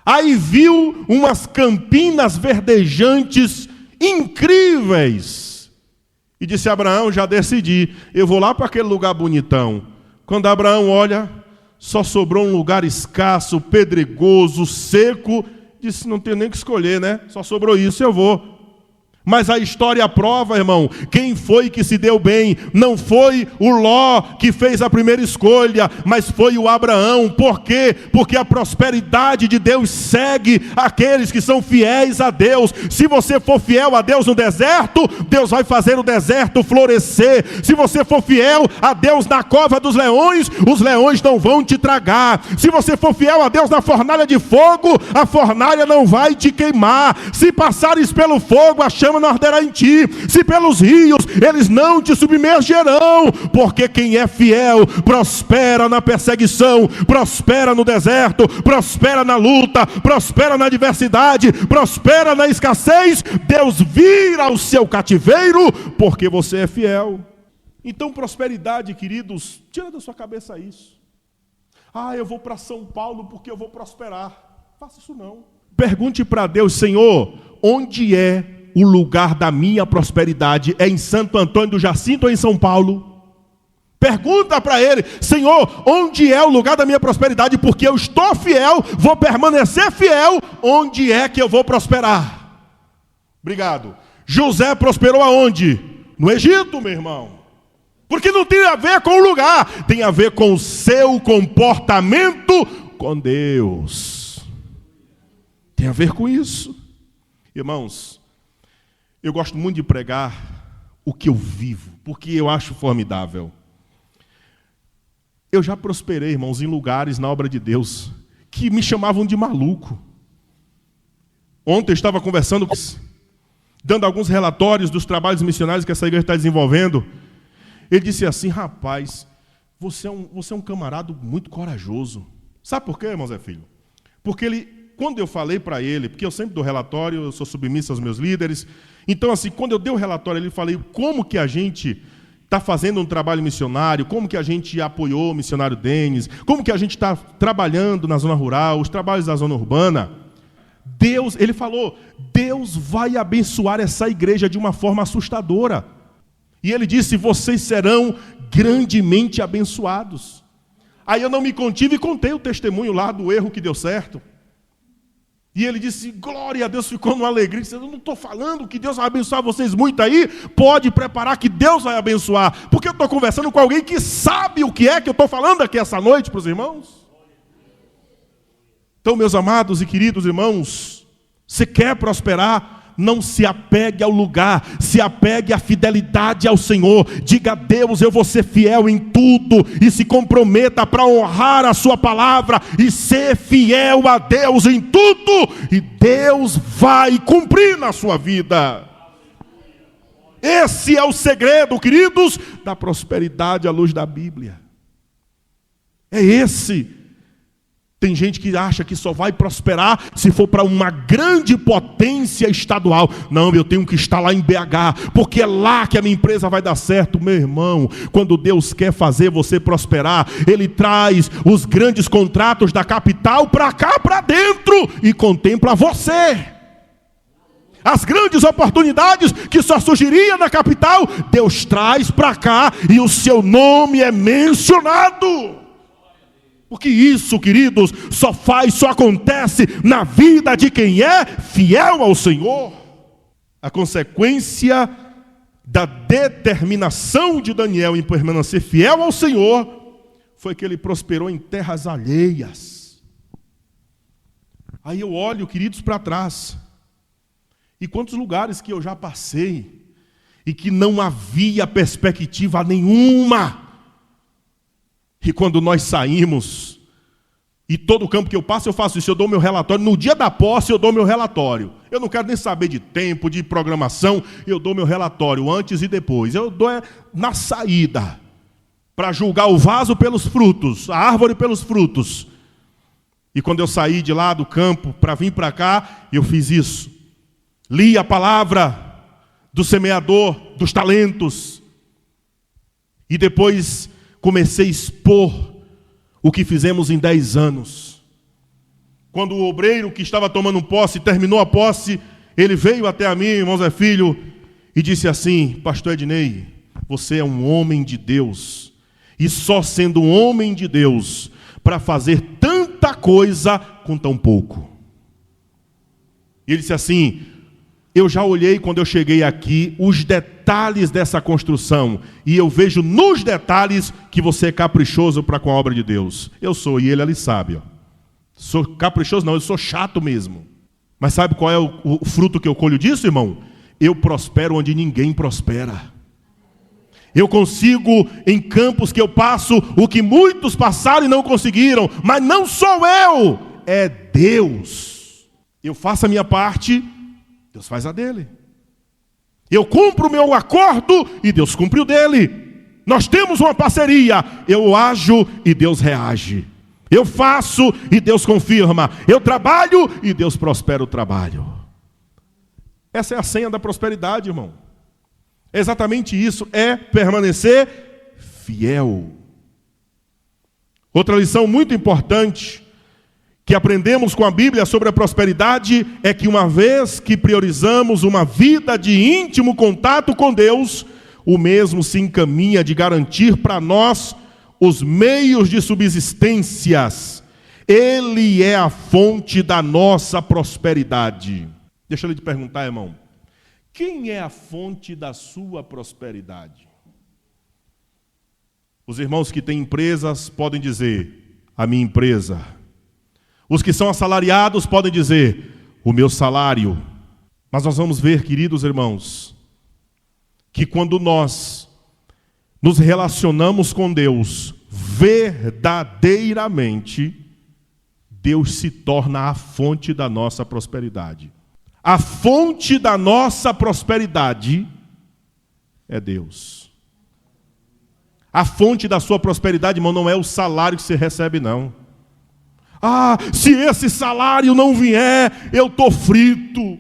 Aí viu umas campinas verdejantes incríveis. E disse: Abraão, já decidi, eu vou lá para aquele lugar bonitão. Quando Abraão olha, só sobrou um lugar escasso, pedregoso, seco. Disse: não tenho nem o que escolher, né? Só sobrou isso, eu vou. Mas a história prova, irmão, quem foi que se deu bem? Não foi o Ló que fez a primeira escolha, mas foi o Abraão. Por quê? Porque a prosperidade de Deus segue aqueles que são fiéis a Deus. Se você for fiel a Deus no deserto, Deus vai fazer o deserto florescer. Se você for fiel a Deus na cova dos leões, os leões não vão te tragar. Se você for fiel a Deus na fornalha de fogo, a fornalha não vai te queimar. Se passares pelo fogo, a chama não arderá em ti. Se pelos rios, eles não te submergerão. Porque quem é fiel prospera na perseguição, prospera no deserto, prospera na luta, prospera na adversidade, prospera na escassez. Deus vira o seu cativeiro porque você é fiel. Então, prosperidade, queridos, tira da sua cabeça isso. Ah, eu vou para São Paulo porque eu vou prosperar. Faça isso não. Pergunte para Deus: Senhor, onde é o lugar da minha prosperidade? É em Santo Antônio do Jacinto ou em São Paulo? Pergunta para ele: Senhor, onde é o lugar da minha prosperidade? Porque eu estou fiel, vou permanecer fiel. Onde é que eu vou prosperar? Obrigado. José prosperou aonde? No Egito, meu irmão. Porque não tem a ver com o lugar, tem a ver com o seu comportamento com Deus. Tem a ver com isso. Irmãos, eu gosto muito de pregar o que eu vivo, porque eu acho formidável. Eu já prosperei, irmãos, em lugares na obra de Deus que me chamavam de maluco. Ontem eu estava conversando, dando alguns relatórios dos trabalhos missionários que essa igreja está desenvolvendo. Ele disse assim: rapaz, você é um camarada muito corajoso. Sabe por quê, irmão Zé Filho? Porque quando eu falei para ele, porque eu sempre dou relatório, eu sou submisso aos meus líderes. Então, assim, quando eu dei o relatório, ele falei como que a gente está fazendo um trabalho missionário, como que a gente apoiou o missionário Denis, como que a gente está trabalhando na zona rural, os trabalhos da zona urbana. Deus, ele falou, Deus vai abençoar essa igreja de uma forma assustadora. E ele disse: vocês serão grandemente abençoados. Aí eu não me contive e contei o testemunho lá do erro que deu certo. E ele disse: glória a Deus, ficou numa alegria. Disse: eu não estou falando que Deus vai abençoar vocês muito aí. Pode preparar que Deus vai abençoar. Porque eu estou conversando com alguém que sabe o que é que eu estou falando aqui essa noite para os irmãos. Então, meus amados e queridos irmãos, você quer prosperar? Não se apegue ao lugar, se apegue à fidelidade ao Senhor. Diga a Deus: eu vou ser fiel em tudo. E se comprometa para honrar a sua palavra e ser fiel a Deus em tudo. E Deus vai cumprir na sua vida. Esse é o segredo, queridos, da prosperidade à luz da Bíblia. É esse. Tem gente que acha que só vai prosperar se for para uma grande potência estadual. Não, eu tenho que estar lá em BH, porque é lá que a minha empresa vai dar certo. Meu irmão, quando Deus quer fazer você prosperar, Ele traz os grandes contratos da capital para cá, para dentro, e contempla você. As grandes oportunidades que só surgiria na capital, Deus traz para cá e o seu nome é mencionado. Porque isso, queridos, só acontece na vida de quem é fiel ao Senhor. A consequência da determinação de Daniel em permanecer fiel ao Senhor foi que ele prosperou em terras alheias. Aí eu olho, queridos, para trás. E quantos lugares que eu já passei e que não havia perspectiva nenhuma. E quando nós saímos, e todo campo que eu passo eu faço isso, eu dou meu relatório. No dia da posse eu dou meu relatório. Eu não quero nem saber de tempo, de programação, eu dou meu relatório antes e depois. Eu dou na saída, para julgar o vaso pelos frutos, a árvore pelos frutos. E quando eu saí de lá do campo para vir para cá, eu fiz isso. Li a palavra do semeador, dos talentos. E depois comecei a expor o que fizemos em 10 anos. Quando o obreiro que estava tomando posse, terminou a posse, ele veio até a mim, irmão Zé Filho, e disse assim: pastor Ednei, você é um homem de Deus. E só sendo um homem de Deus, para fazer tanta coisa com tão pouco. E ele disse assim: eu já olhei quando eu cheguei aqui os detalhes dessa construção e eu vejo nos detalhes que você é caprichoso para com a obra de Deus. Eu sou, e ele ali sabe. Ó. Sou caprichoso não, eu sou chato mesmo. Mas sabe qual é o fruto que eu colho disso, irmão? Eu prospero onde ninguém prospera. Eu consigo em campos que eu passo o que muitos passaram e não conseguiram. Mas não sou eu, é Deus. Eu faço a minha parte, Deus faz a dele. Eu cumpro o meu acordo e Deus cumpre o dele. Nós temos uma parceria. Eu ajo e Deus reage. Eu faço e Deus confirma. Eu trabalho e Deus prospera o trabalho. Essa é a senha da prosperidade, irmão. É exatamente isso, é permanecer fiel. Outra lição muito importante que aprendemos com a Bíblia sobre a prosperidade é que uma vez que priorizamos uma vida de íntimo contato com Deus, o mesmo se encaminha de garantir para nós os meios de subsistências. Ele é a fonte da nossa prosperidade. Deixa eu lhe perguntar, irmão. Quem é a fonte da sua prosperidade? Os irmãos que têm empresas podem dizer: a minha empresa. Os que são assalariados podem dizer: o meu salário. Mas nós vamos ver, queridos irmãos, que quando nós nos relacionamos com Deus verdadeiramente, Deus se torna a fonte da nossa prosperidade. A fonte da nossa prosperidade é Deus. A fonte da sua prosperidade, irmão, não é o salário que você recebe, não. Ah, se esse salário não vier, eu estou frito.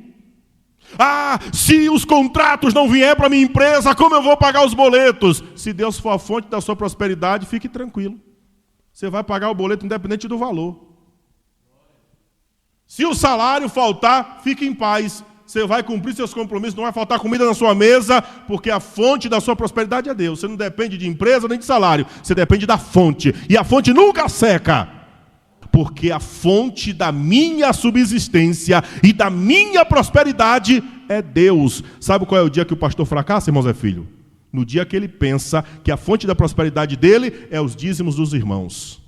Ah, se os contratos não vier para a minha empresa, como eu vou pagar os boletos? Se Deus for a fonte da sua prosperidade, fique tranquilo. Você vai pagar o boleto independente do valor. Se o salário faltar, fique em paz. Você vai cumprir seus compromissos, não vai faltar comida na sua mesa, porque a fonte da sua prosperidade é Deus. Você não depende de empresa nem de salário, você depende da fonte. E a fonte nunca seca. Porque a fonte da minha subsistência e da minha prosperidade é Deus. Sabe qual é o dia que o pastor fracassa, irmão Zé Filho? No dia que ele pensa que a fonte da prosperidade dele é os dízimos dos irmãos.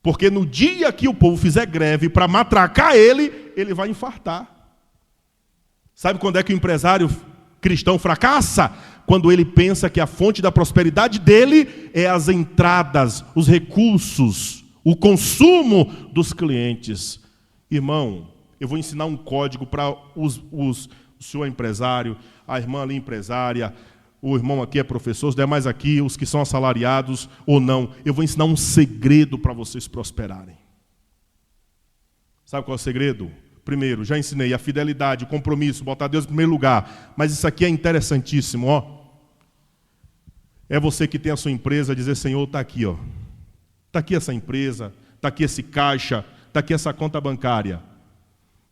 Porque no dia que o povo fizer greve para matracar ele vai infartar. Sabe quando é que o empresário cristão fracassa? Quando ele pensa que a fonte da prosperidade dele é as entradas, os recursos, o consumo dos clientes. Irmão, eu vou ensinar um código para o senhor empresário, a irmã ali empresária, o irmão aqui é professor, os demais aqui, os que são assalariados ou não. Eu vou ensinar um segredo para vocês prosperarem. Sabe qual é o segredo? Primeiro, já ensinei a fidelidade, o compromisso, botar Deus em primeiro lugar. Mas isso aqui é interessantíssimo, ó. É você que tem a sua empresa, dizer: Senhor, está aqui, ó. Está aqui essa empresa, está aqui esse caixa, está aqui essa conta bancária.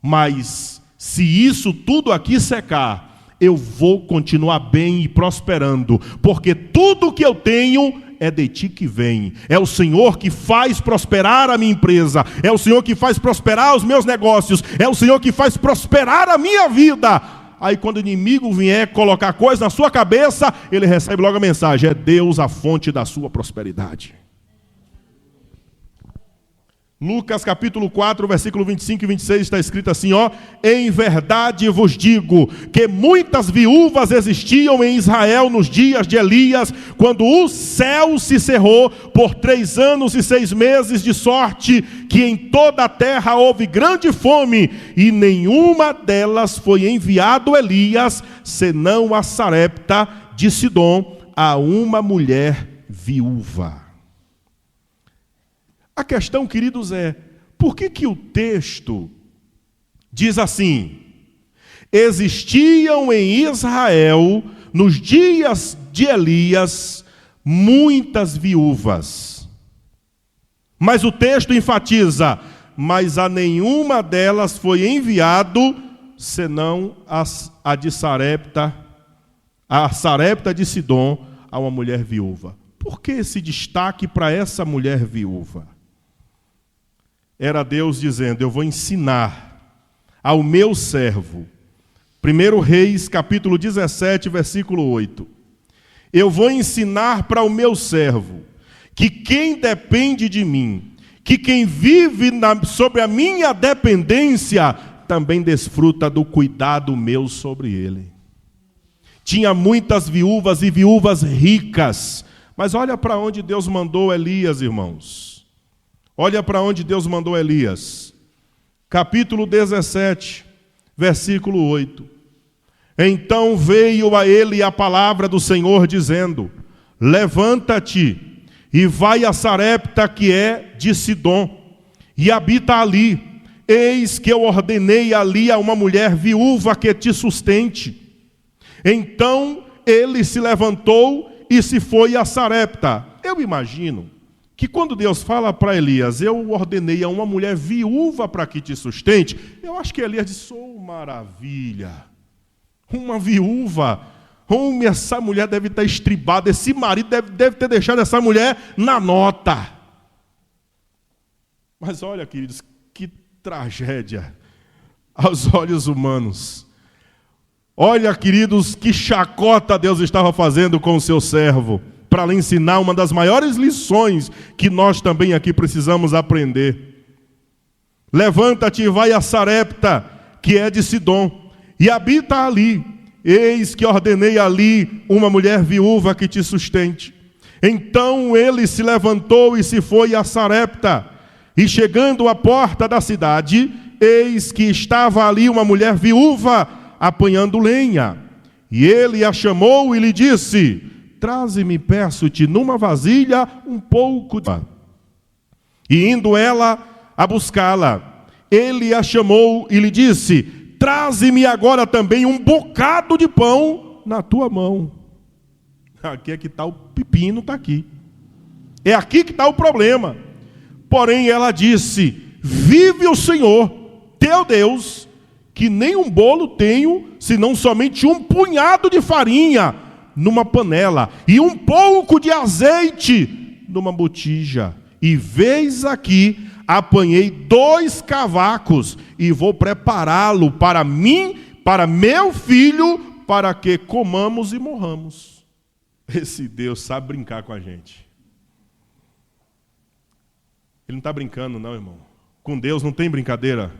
Mas se isso tudo aqui secar, eu vou continuar bem e prosperando, porque tudo que eu tenho é de ti que vem. É o Senhor que faz prosperar a minha empresa, é o Senhor que faz prosperar os meus negócios, é o Senhor que faz prosperar a minha vida. Aí quando o inimigo vier colocar coisa na sua cabeça, ele recebe logo a mensagem: é Deus a fonte da sua prosperidade. Lucas capítulo 4, versículo 25 e 26 está escrito assim, ó: em verdade vos digo que muitas viúvas existiam em Israel nos dias de Elias, quando o céu se cerrou por 3 anos e 6 meses, de sorte que em toda a terra houve grande fome, e nenhuma delas foi enviado Elias, senão a Sarepta de Sidom, a uma mulher viúva. A questão, queridos, é: por que o texto diz assim? Existiam em Israel, nos dias de Elias, muitas viúvas. Mas o texto enfatiza: mas a nenhuma delas foi enviado, senão a de Sarepta, a Sarepta de Sidom, a uma mulher viúva. Por que esse destaque para essa mulher viúva? Era Deus dizendo: eu vou ensinar ao meu servo. 1 Reis, capítulo 17, versículo 8. Eu vou ensinar para o meu servo que quem depende de mim, que quem vive sobre a minha dependência, também desfruta do cuidado meu sobre ele. Tinha muitas viúvas e viúvas ricas. Mas olha para onde Deus mandou Elias, irmãos. Olha para onde Deus mandou Elias. Capítulo 17, versículo 8. Então veio a ele a palavra do Senhor, dizendo: levanta-te e vai a Sarepta, que é de Sidom, e habita ali. Eis que eu ordenei ali a uma mulher viúva que te sustente. Então ele se levantou e se foi a Sarepta. Eu imagino que quando Deus fala para Elias: eu ordenei a uma mulher viúva para que te sustente, eu acho que Elias disse: oh, maravilha, uma viúva, essa mulher deve estar estribada, esse marido deve ter deixado essa mulher na nota. Mas olha, queridos, que tragédia aos olhos humanos. Olha, queridos, que chacota Deus estava fazendo com o seu servo, para lhe ensinar uma das maiores lições que nós também aqui precisamos aprender. Levanta-te e vai a Sarepta, que é de Sidom, e habita ali. Eis que ordenei ali uma mulher viúva que te sustente. Então ele se levantou e se foi a Sarepta. E chegando à porta da cidade, eis que estava ali uma mulher viúva apanhando lenha. E ele a chamou e lhe disse: traze-me, peço-te, numa vasilha um pouco de... E indo ela a buscá-la, ele a chamou e lhe disse: traze-me agora também um bocado de pão na tua mão. Aqui é que está o pepino, está aqui. É aqui que está o problema. Porém ela disse: vive o Senhor, teu Deus, que nem um bolo tenho, senão somente um punhado de farinha numa panela, e um pouco de azeite numa botija. E veis aqui, apanhei 2 cavacos, e vou prepará-lo para mim, para meu filho, para que comamos e morramos. Esse Deus sabe brincar com a gente. Ele não está brincando não, irmão. Com Deus não tem brincadeira.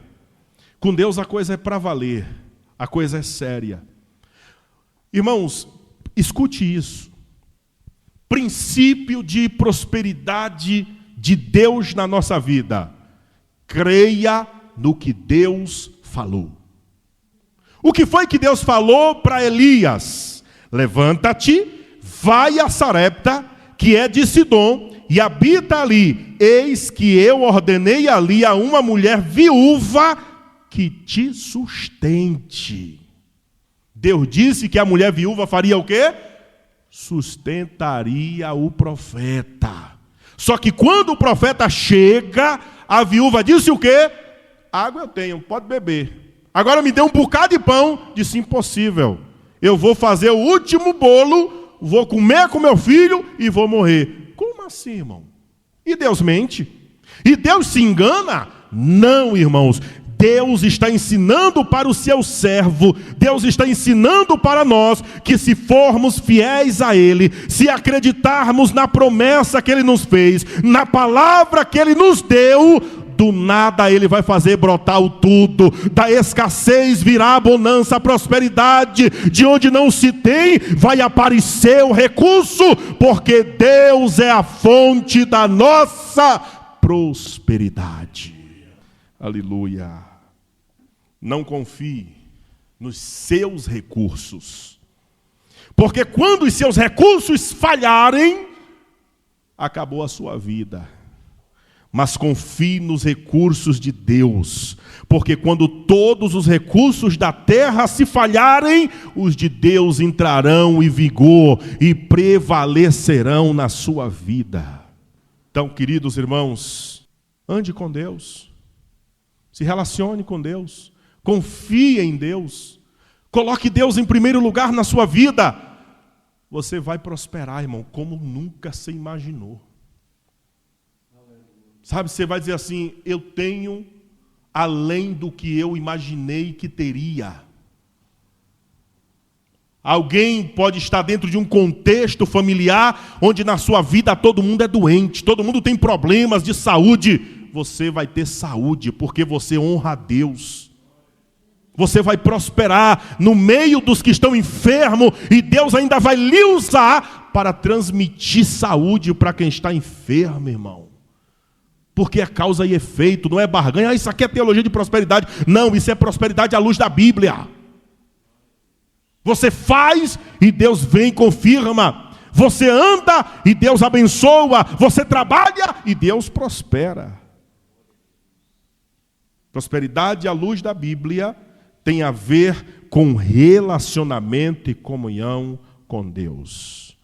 Com Deus a coisa é para valer, a coisa é séria. Irmãos, escute isso. Princípio de prosperidade de Deus na nossa vida: creia no que Deus falou. O que foi que Deus falou para Elias? Levanta-te, vai a Sarepta, que é de Sidom, e habita ali. Eis que eu ordenei ali a uma mulher viúva que te sustente. Deus disse que a mulher viúva faria o quê? Sustentaria o profeta. Só que quando o profeta chega, a viúva disse o quê? Água eu tenho, pode beber. Agora me dê um bocado de pão. Disse: impossível. eu vou fazer o último bolo, vou comer com meu filho e vou morrer. Como assim, irmão? E Deus mente? E Deus se engana? Não, irmãos. Deus está ensinando para o seu servo, Deus está ensinando para nós que se formos fiéis a Ele, se acreditarmos na promessa que Ele nos fez, na palavra que Ele nos deu, do nada Ele vai fazer brotar o tudo, da escassez virá a bonança, a prosperidade, de onde não se tem, vai aparecer o recurso, porque Deus é a fonte da nossa prosperidade. Aleluia. Não confie nos seus recursos, porque quando os seus recursos falharem, acabou a sua vida. Mas confie nos recursos de Deus, porque quando todos os recursos da terra se falharem, os de Deus entrarão em vigor e prevalecerão na sua vida. Então, queridos irmãos, ande com Deus, se relacione com Deus, confie em Deus, coloque Deus em primeiro lugar na sua vida. Você vai prosperar, irmão, como nunca se imaginou. Sabe, você vai dizer assim, eu tenho além do que eu imaginei que teria. Alguém pode estar dentro de um contexto familiar, onde na sua vida todo mundo é doente, todo mundo tem problemas de saúde. Você vai ter saúde, porque você honra a Deus. Você vai prosperar no meio dos que estão enfermos, e Deus ainda vai lhe usar para transmitir saúde para quem está enfermo, irmão. Porque é causa e efeito, não é barganha. Isso aqui é teologia de prosperidade. Não, isso é prosperidade à luz da Bíblia. Você faz e Deus vem e confirma. Você anda e Deus abençoa. Você trabalha e Deus prospera. Prosperidade à luz da Bíblia tem a ver com relacionamento e comunhão com Deus.